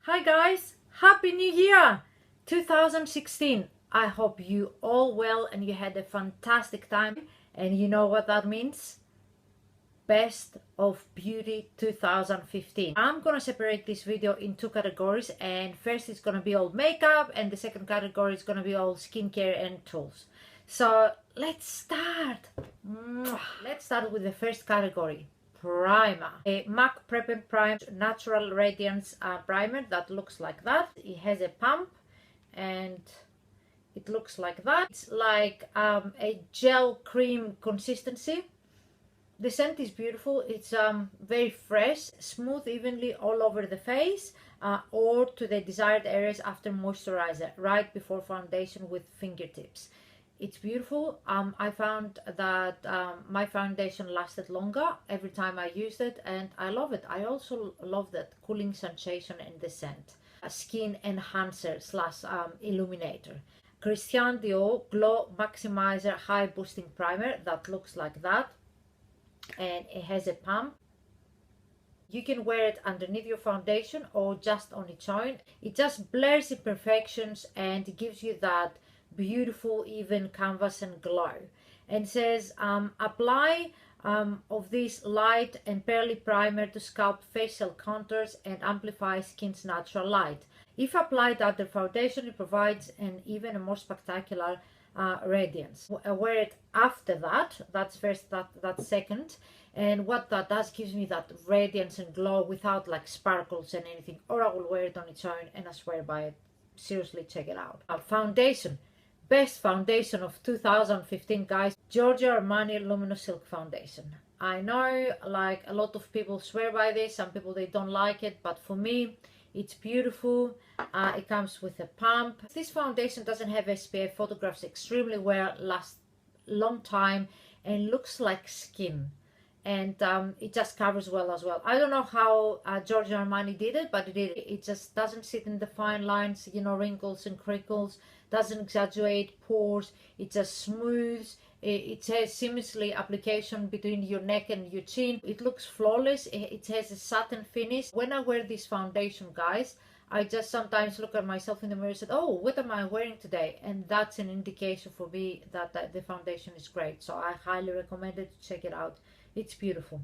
Hi guys, Happy New Year 2016. I hope you all well and you had a fantastic time, and you know what that means? Best of Beauty 2015. I'm gonna separate this video in two categories, and first it's gonna be all makeup and the second category is gonna be all skincare and tools. So let's start. Let's start with the first category. Primer. A MAC Prep and Prime Natural Radiance primer that looks like that. It has a pump and it looks like that. It's like a gel cream consistency. The scent is beautiful. It's very fresh, smooth evenly all over the face or to the desired areas after moisturizer, right before foundation with fingertips. It's beautiful. I found that my foundation lasted longer every time I used it, and I love it. I also love that cooling sensation in the scent. A skin enhancer slash illuminator. Christian Dior Glow Maximizer High Boosting Primer that looks like that, and it has a pump. You can wear it underneath your foundation or just on its own. It just blurs imperfections and it gives you that beautiful even canvas and glow. And says apply of this light and pearly primer to sculpt facial contours and amplify skin's natural light. If applied under foundation, it provides an even a more spectacular radiance. Wear it after that. That's first, that's second. And what that does, gives me that radiance and glow without like sparkles and anything. Or I will wear it on its own and I swear by it. Seriously, check it out. Foundation. Best foundation of 2015, guys. Giorgio Armani Luminous Silk Foundation. I know like a lot of people swear by this. Some people they don't like it, but for me it's beautiful. It comes with a pump. This foundation doesn't have SPF, photographs extremely well, lasts long time and looks like skin. And it just covers well as well. I don't know how Giorgio Armani did it, but it did. It just doesn't sit in the fine lines, you know, wrinkles and crinkles, doesn't exaggerate pores. It just smooths. It has seamlessly application between your neck and your chin. It looks flawless. It has a satin finish. When I wear this foundation, guys, I just sometimes look at myself in the mirror and said, oh, what am I wearing today? And that's an indication for me that the foundation is great. So I highly recommend it. Check it out. It's beautiful.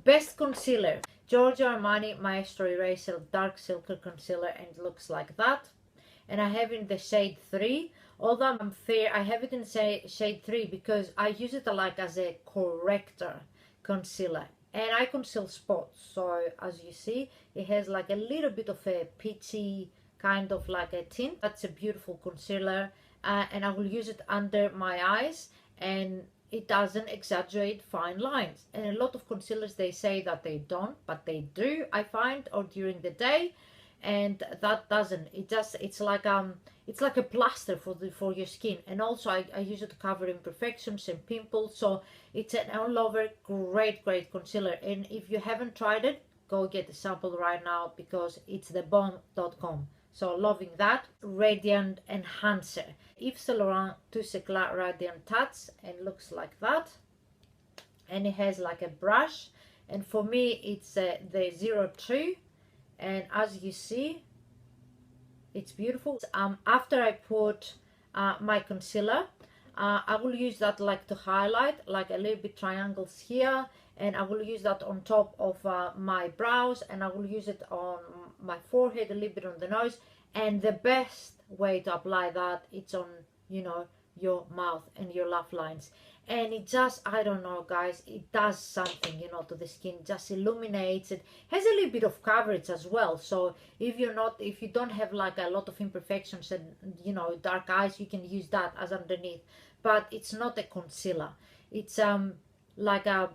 Best concealer. Giorgio Armani Maestro Eraser Dark Silker Concealer, and it looks like that. And I have it in the shade 3. Although I'm fair, I have it in shade 3 because I use it like as a corrector concealer. And I conceal spots. So as you see, it has like a little bit of a peachy kind of like a tint. That's a beautiful concealer. And I will use it under my eyes. And it doesn't exaggerate fine lines. And a lot of concealers, they say that they don't, but they do, I find, or during the day. And that doesn't. It's like a plaster for your skin. And also I use it to cover imperfections and pimples. So it's an all over great concealer. And if you haven't tried it, go get a sample right now because it's thebomb.com. So loving that. Radiant Enhancer. Yves Saint Laurent Touche Éclat Radiant Touch, and looks like that. And it has like a brush. And for me, it's the 02. And as you see, it's beautiful. After I put my concealer, I will use that like to highlight, like a little bit triangles here. And I will use that on top of my brows, and I will use it on my forehead, a little bit on the nose. And the best way to apply that, it's on, you know, your mouth and your laugh lines. And it just, I don't know, guys, it does something, you know, to the skin. Just illuminates it. Has a little bit of coverage as well. So if you don't have like a lot of imperfections and, you know, dark eyes, you can use that as underneath. But it's not a concealer. It's like a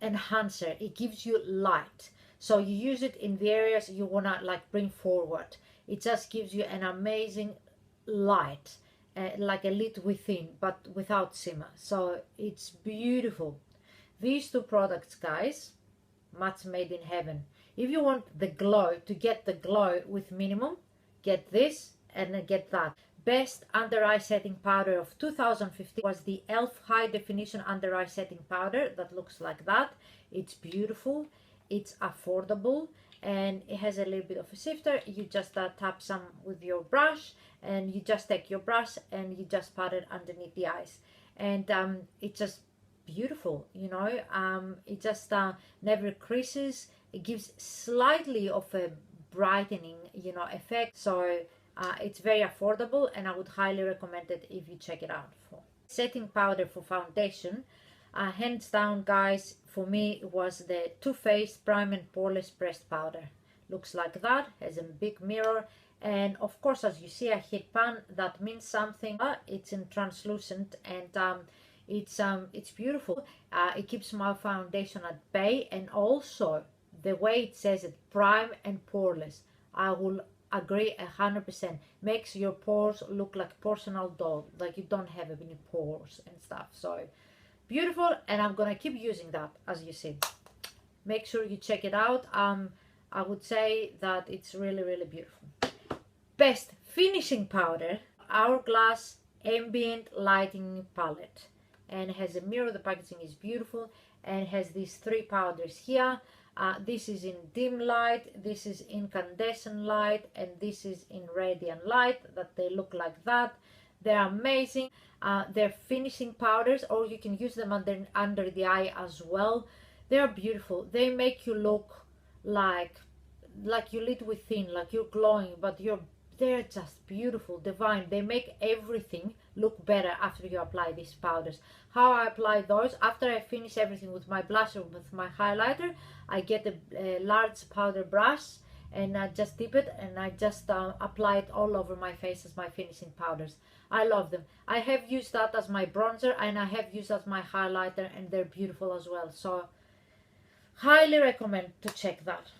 enhancer. It gives you light. So you use it in the areas you want to like bring forward. It just gives you an amazing light. Like a lit within, but without shimmer. So it's beautiful. These two products, guys, match made in heaven. If you want the glow, to get the glow with minimum, get this and get that. Best under eye setting powder of 2015 was the e.l.f. high definition under eye setting powder that looks like that. It's beautiful. it's affordable, and it has a little bit of a sifter. You just tap some with your brush, and you just take your brush and you just pat it underneath the eyes, and it's just beautiful, you know. It just never creases. It gives slightly of a brightening, you know, effect. So it's very affordable, and I would highly recommend it if you check it out. For setting powder for foundation, hands down, guys, for me it was the Too Faced Prime and Poreless Pressed Powder. Looks like that, has a big mirror, and of course, as you see, I hit pan. That means something. It's in translucent, and it's beautiful. It keeps my foundation at bay, and also the way it says it, prime and poreless, I will agree 100%. Makes your pores look like porcelain doll, like you don't have any pores and stuff. So beautiful, and I'm gonna keep using that, as you see. Make sure you check it out. I would say that it's really, really beautiful. Best finishing powder, Hourglass Ambient Lighting Palette, and it has a mirror. The packaging is beautiful, and has these 3 powders here. This is in dim light, this is incandescent light, and this is in radiant light. That they look like that. They're amazing. They're finishing powders, or you can use them under the eye as well. They're beautiful. They make you look like you lit within, like you're glowing, but they're just beautiful, divine. They make everything look better after you apply these powders. How I apply those, after I finish everything with my blusher, with my highlighter, I get a large powder brush, and I just dip it, and I just apply it all over my face as my finishing powders. I love them. I have used that as my bronzer, and I have used as my highlighter, and they're beautiful as well. So highly recommend to check that.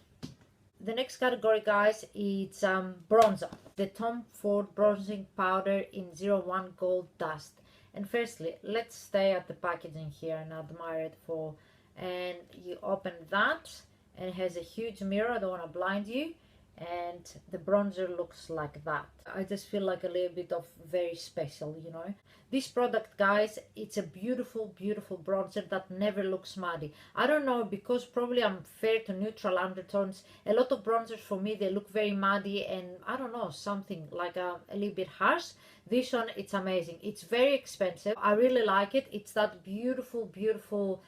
The next category, guys, is bronzer. The Tom Ford bronzing powder in 01 Gold Dust. And firstly, let's stay at the packaging here and admire it for. And you open that, and it has a huge mirror. I don't want to blind you. And the bronzer looks like that. I just feel like a little bit of very special, you know. This product, guys, it's a beautiful, beautiful bronzer that never looks muddy. I don't know, because probably I'm fair to neutral undertones. A lot of bronzers for me, they look very muddy, and I don't know, something like a little bit harsh. This one, it's amazing. It's very expensive. I really like it. It's that beautiful, beautiful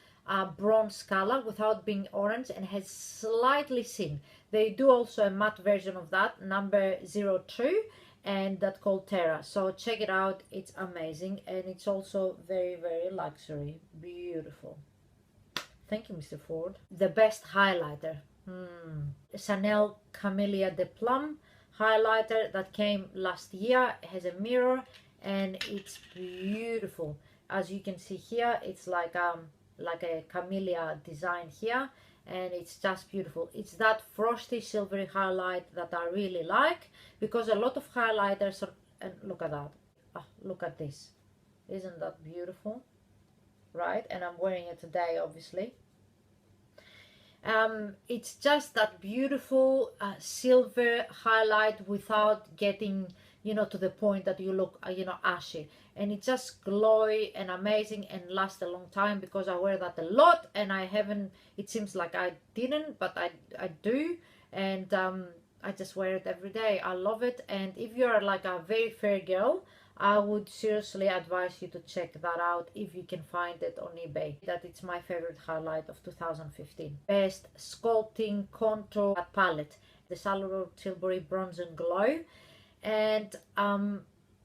bronze color without being orange, and has slightly thin. They do also a matte version of that, number 02, and that called Terra. So check it out. It's amazing, and it's also very, very luxury. Beautiful. Thank you, Mr. Ford. The best highlighter, Chanel Camelia de Plum highlighter that came last year. It has a mirror, and it's beautiful. As you can see here, it's like a camellia design here, and it's just beautiful. It's that frosty silvery highlight that I really like, because a lot of highlighters are, and look at that, look at this, isn't that beautiful, right? And I'm wearing it today, obviously. It's just that beautiful silver highlight without getting, you know, to the point that you look, you know, ashy. And it's just glowy and amazing, and lasts a long time, because I wear that a lot, and I haven't, it seems like I didn't, but I do, and I just wear it every day. I love it. And if you're like a very fair girl, I would seriously advise you to check that out if you can find it on eBay. That it's my favorite highlight of 2015. Best sculpting contour palette, the Laurent Tilbury Bronze and Glow. And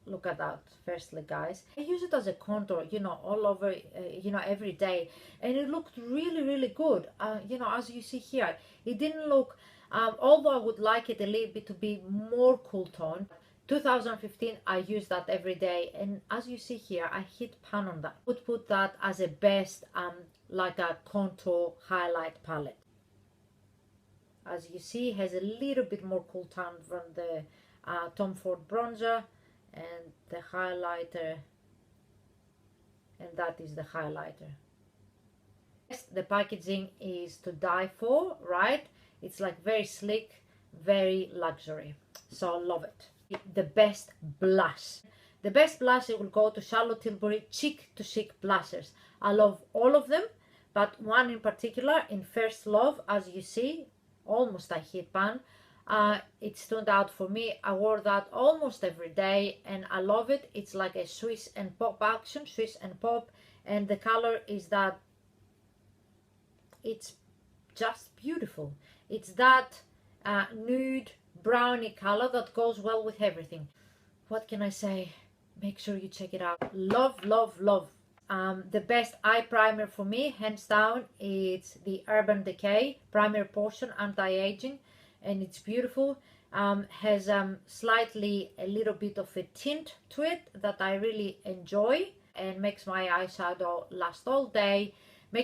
look at that. Firstly, guys, I use it as a contour, you know, all over, you know, every day, and it looked really, really good. You know, as you see here, it didn't look, although I would like it a little bit to be more cool tone. 2015, I use that every day, and as you see here, I hit pan on that. Would put that as a best like a contour highlight palette. As you see, it has a little bit more cool tone from the Tom Ford bronzer, and the highlighter, and that is the highlighter. The packaging is to die for, right? It's like very slick, very luxury, so love it. The best blush, the best blush, it will go to Charlotte Tilbury Chic to Chic blushers. I love all of them, but one in particular, in First Love, as you see, almost a heat pan. It stood out for me. I wore that almost every day and I love it. It's like a Swiss and pop action, Swiss and pop, and the color is that, it's just beautiful. It's that nude brownie color that goes well with everything. What can I say? Make sure you check it out. Love, love, love. The best eye primer for me, hands down, it's the Urban Decay Primer Portion Anti-Aging, and it's beautiful. Has slightly a little bit of a tint to it that I really enjoy, and makes my eyeshadow last all day. And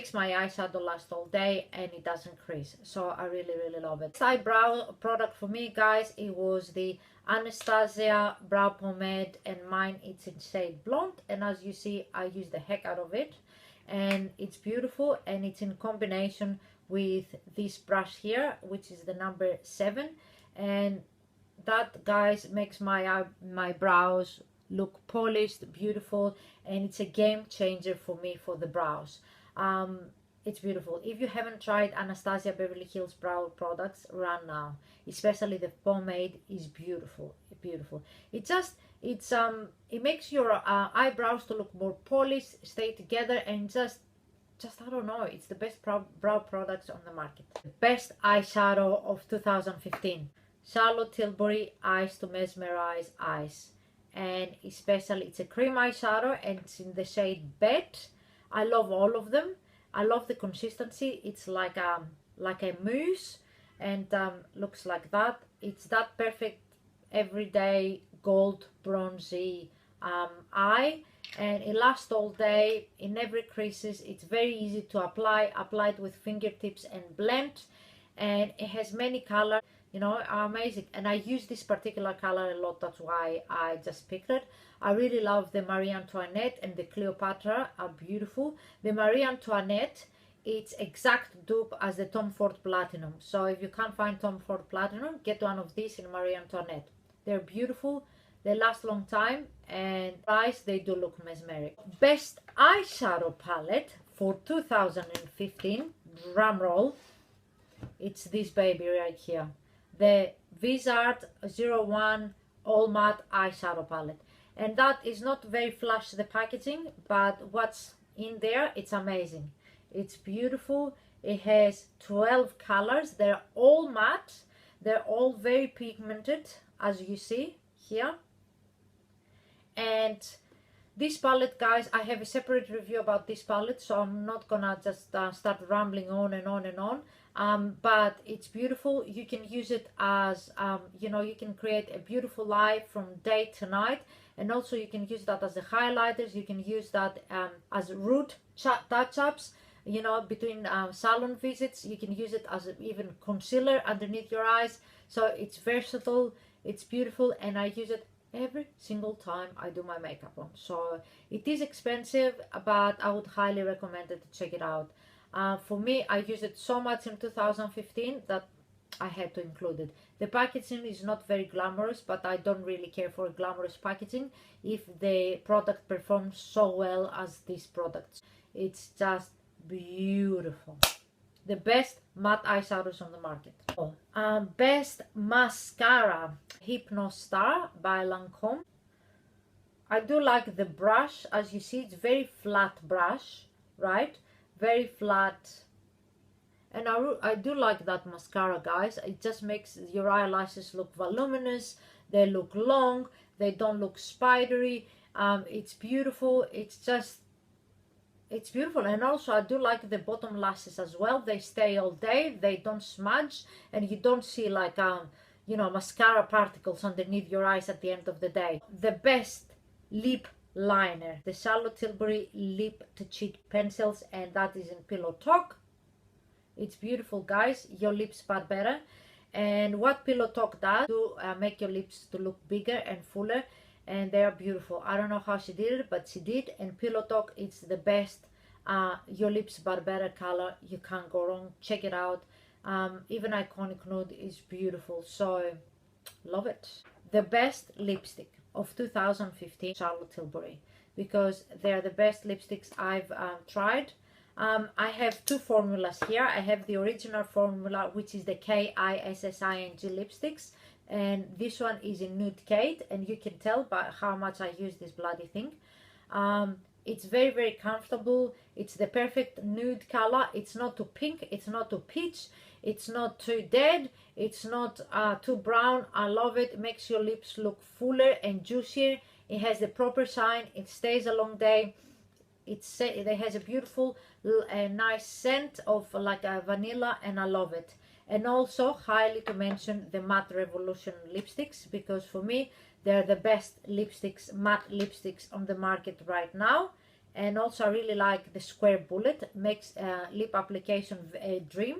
it doesn't crease, so I really, really love it. This eyebrow product for me, guys, it was the Anastasia brow pomade, and mine it's in shade blonde, and as you see, I use the heck out of it, and it's beautiful, and it's in combination with this brush here, which is the number 7, and that, guys, makes my brows look polished, beautiful, and it's a game changer for me for the brows. It's beautiful. If you haven't tried Anastasia Beverly Hills brow products, run now. Especially the pomade is beautiful, beautiful. It makes your eyebrows to look more polished, stay together, and just I don't know, it's the best brow products on the market. The best eyeshadow of 2015, Charlotte Tilbury Eyes to Mesmerize Eyes, and especially it's a cream eyeshadow and it's in the shade Bette. I love all of them. I love the consistency. It's like a mousse, and looks like that. It's that perfect everyday gold bronzy eye, and it lasts all day in every creases. It's very easy to apply it with fingertips and blend, and it has many colors, you know, are amazing. And I use this particular color a lot, that's why I just picked it. I really love the Marie Antoinette and the Cleopatra, are beautiful. The Marie Antoinette, it's exact dupe as the Tom Ford Platinum. So if you can't find Tom Ford Platinum, get one of these in Marie Antoinette. They're beautiful, they last long time, and price, they do look mesmeric. Best eyeshadow palette for 2015, drum roll, it's this baby right here. The Viseart 01 All Matte Eyeshadow Palette. And that is not very flash, the packaging, but what's in there, it's amazing. It's beautiful. It has 12 colors. They're all matte. They're all very pigmented, as you see here. And this palette, guys, I have a separate review about this palette, so I'm not gonna just start rambling on and on and on. But it's beautiful. You can use it as, you know, you can create a beautiful eye from day to night. And also you can use that as the highlighters. You can use that as root touch-ups, you know, between salon visits. You can use it as even concealer underneath your eyes. So it's versatile, it's beautiful, and I use it every single time I do my makeup on. So it is expensive, but I would highly recommend it to check it out. For me, I used it so much in 2015 that I had to include it. The packaging is not very glamorous, but I don't really care for glamorous packaging if the product performs so well as this product. It's just beautiful. The best matte eyeshadows on the market. Best mascara, Hypno Star by Lancome. I do like the brush. As you see, it's very flat brush, right? Very flat. And I do like that mascara, guys. It just makes your eyelashes look voluminous. They look long. They don't look spidery. It's beautiful. It's beautiful. And also I do like the bottom lashes as well. They stay all day. They don't smudge. And you don't see like, you know, mascara particles underneath your eyes at the end of the day. The best lip liner. The Charlotte Tilbury Lip to Cheek pencils. And that is in Pillow Talk. It's beautiful, guys. Your lips but better. And what Pillow Talk does to make your lips to look bigger and fuller, and they are beautiful. I don't know how she did it, but she did. And Pillow Talk, it's the best your lips but better color. You can't go wrong. Check it out. Even Iconic Nude is beautiful, so love it. The best lipstick of 2015, Charlotte Tilbury, because they're the best lipsticks I've tried. I have two formulas here. I have the original formula, which is the KISSING lipsticks, and this one is in Nude Kate, and you can tell by how much I use this bloody thing. It's very, very comfortable. It's the perfect nude color. It's not too pink, it's not too peach, it's not too dead, it's not too brown. I love it. It makes your lips look fuller and juicier. It has the proper shine. It stays a long day. It has a beautiful nice scent of like a vanilla, and I love it. And also highly to mention the Matte Revolution lipsticks, because for me they're the best lipsticks, matte lipsticks on the market right now. And also I really like the Square Bullet. Makes lip application a dream.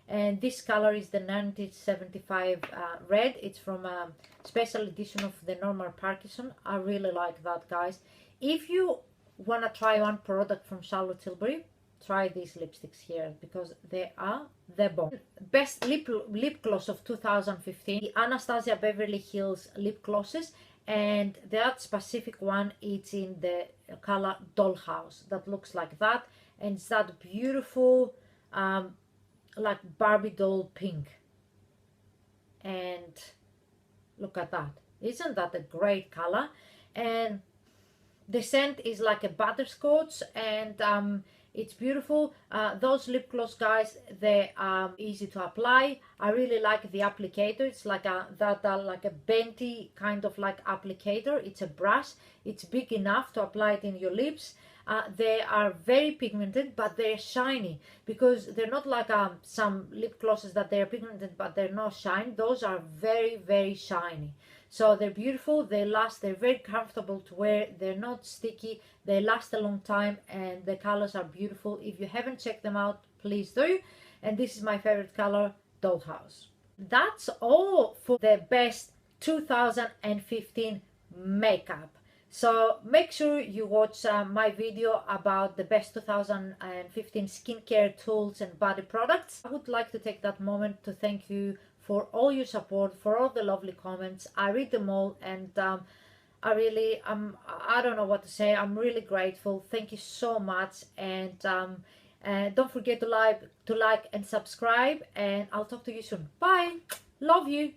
And this color is the 1975 red. It's from a special edition of the Normal Parkinson. I really like that, guys. If you want to try one product from Charlotte Tilbury, try these lipsticks here, because they are the bomb. Best lip gloss of 2015, the Anastasia Beverly Hills lip glosses, and that specific one, it's in the color Dollhouse. That looks like that, and it's that beautiful like Barbie doll pink. And look at that. Isn't that a great color? And the scent is like a butterscotch, and it's beautiful. Those lip gloss, guys, they are easy to apply. I really like the applicator. It's like like a bendy kind of like applicator. It's a brush. It's big enough to apply it in your lips. They are very pigmented, but they're shiny, because they're not like some lip glosses that they're pigmented but they're not shiny. Those are very, very shiny. So they're beautiful, they last, they're very comfortable to wear, they're not sticky, they last a long time, and the colors are beautiful. If you haven't checked them out, please do. And this is my favorite color, Dollhouse. That's all for the best 2015 makeup. So make sure you watch my video about the best 2015 skincare tools and body products. I would like to take that moment to thank you for all your support, for all the lovely comments. I read them all, and I really, I don't know what to say. I'm really grateful. Thank you so much, and don't forget to like and subscribe, and I'll talk to you soon. Bye. Love you.